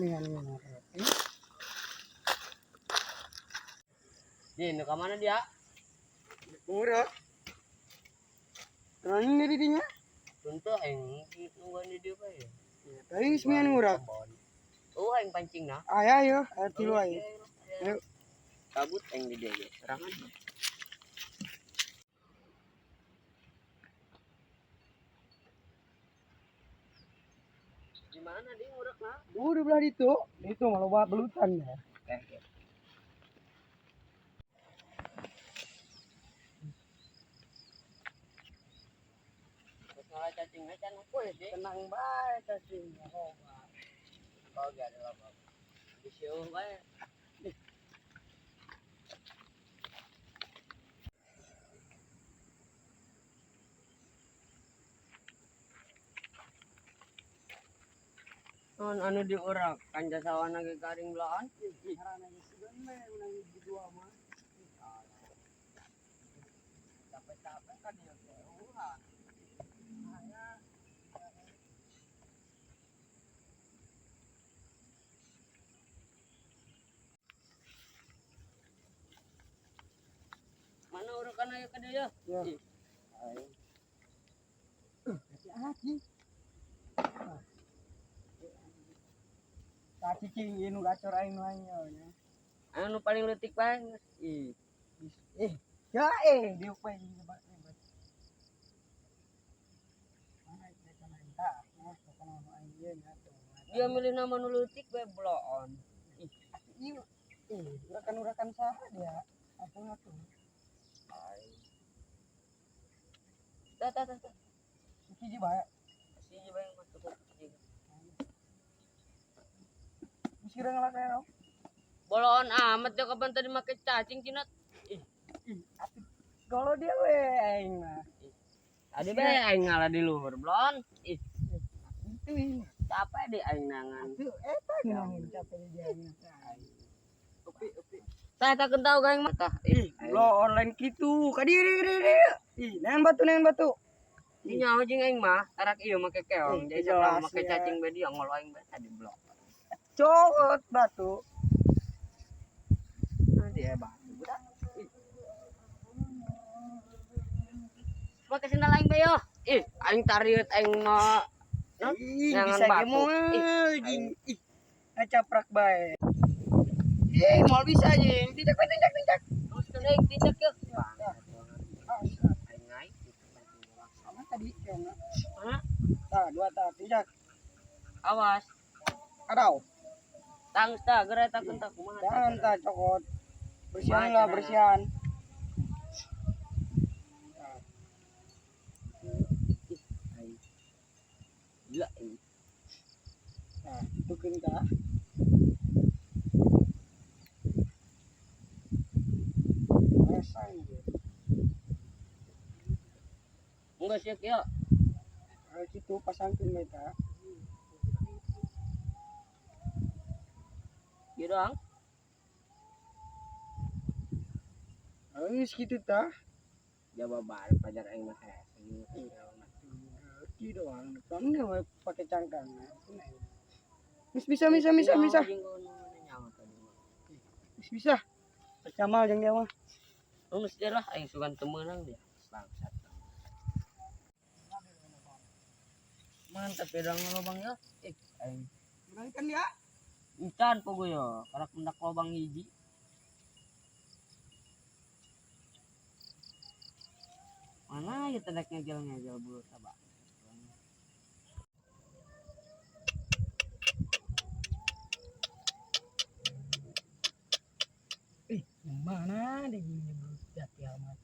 Ini ke mana dia? Murah. Tanya dari dinya. Tentu aing nungguan di dia ya. Tadi semian murah. Oh aing pancing nah. Ayo, tilu ayo. Ayo. Kabut aing di dia ge. Serangan. Di mana dia ngurak nah? Udah belah itu malah bawa belutan ya. Masalah cacing macan apa ya sih? Tenang baik cacing. Oh gak ada apa. Disiu bae. Non anu diurak kanja sawana ge garing belaan. Karena sebenarnya menang di dua mah. Capek-capek kan dia urat. Mana urakan ayo ka dia? Ya. Ayo. Hati. Tak cicing ini gacor aing lainnya. Anu paling letik paling. Ih. Ya dia apa ini coba. Dia milih nama nu leutik bae bloon. Iya. Urakan-urakan sah dia. Aku ngaku. Tah. Iki bae. Siji bae masuk ke. Mesti ngelaknya. Bloon amat ya kapan tadi make cacing cinat. Kalau dia aing mah. Tadi bae aing ngalah di luhur bloon. Itu Capek deh aing nangan. itu nangan capek dia. Opi. Saya tak tahu gaeng mah tah. Lo online gitu. Kadiri. Nangan batu. Ini nyaho jeung aing mah tarak ieu make keong. Jadi jelas, sakala make ya. cacing bae dia ngolo aing bae tadi blok. Cokot batu. Nanti ya batu budak. Pakai sendal aing bae yo. Aing tariut aing mah. Jangan Bisa batu. Ngacaprak bae. Mal bisa anjing. Tindak. Terus kan aing tindak yo. Aing naik. Sama tadi kena. Mana? Tah, dua tah tindak. Awas. Adau. Tang tah geura eta kentak kumaha. Jangan tah cokot. Bersihan lah, bersihan. Gila ini. Nah, itu kentah. Rasanya dia. Enggak sih ya. Kalau gitu pasangkeun mereka. Gitu doang. Geus kitu tah. Jawab bar pajar aing mah teh. Gitu doang. Kan dia mah pakai cangkang. Bisa. Bisa. Camal jeung dia mah. Oh mesti lah aing sugan teu meunang dia. Bangsat. Mantap pedang lobang ya. Aing Berangkan dia. encan pogo yo, karak mendak lobang hiji. Mana ya tendak ngejel bulu sabak. Mana deh gini berudat ya amat.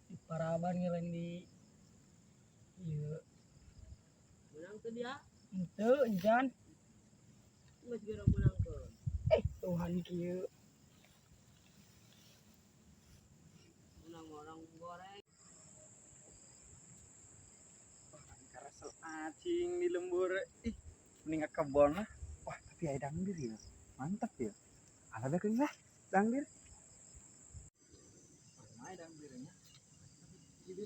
Di Paraban ngelain di iya. Menang tuh dia. Ente enjan. Geus geura menang tuh. Tuhan kieu. Menang orang goreng. Karasel acing di lembur. Mending ke kebon lah. Wah, tapi ada dangdir ya. Mantap ya. Ala da keun lah dangdir. Mana dangdirnya? Jadi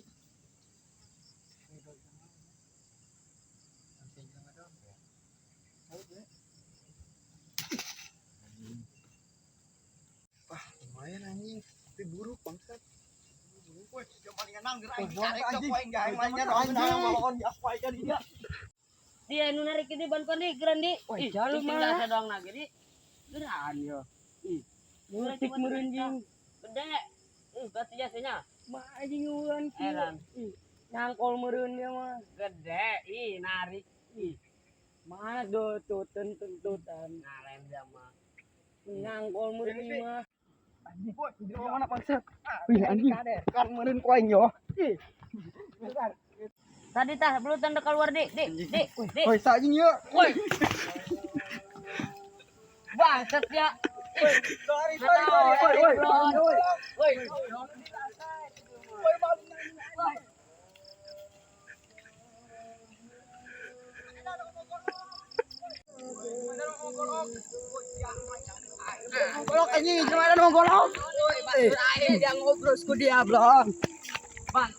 Dia nu narik ini ban kan di keren di. Ih, jalur tinggal mana? sedang lagi di. Geran yo. Ih, Mutik merenjing. gede. Berarti jasanya. Mah anjing urang kieu. Eran. Nyangkol meureun dia mah. Gede. Ih, narik. Ih, Mana do tuh tuntutan. nah lem sama. Nyangkol meureun ieu mah. Anjing, di mana bangsat? Wih, anjing. Kan meureun ku aing yo. Ih. Tadi tah belum tanda keluar di. Woi, sa anjing yo. Woi. Bangsat ya. Sorry, Woi. Woi. Golok anjing, gimana dong golok? Terakhir dia ngobrol ku dia belum. Bang,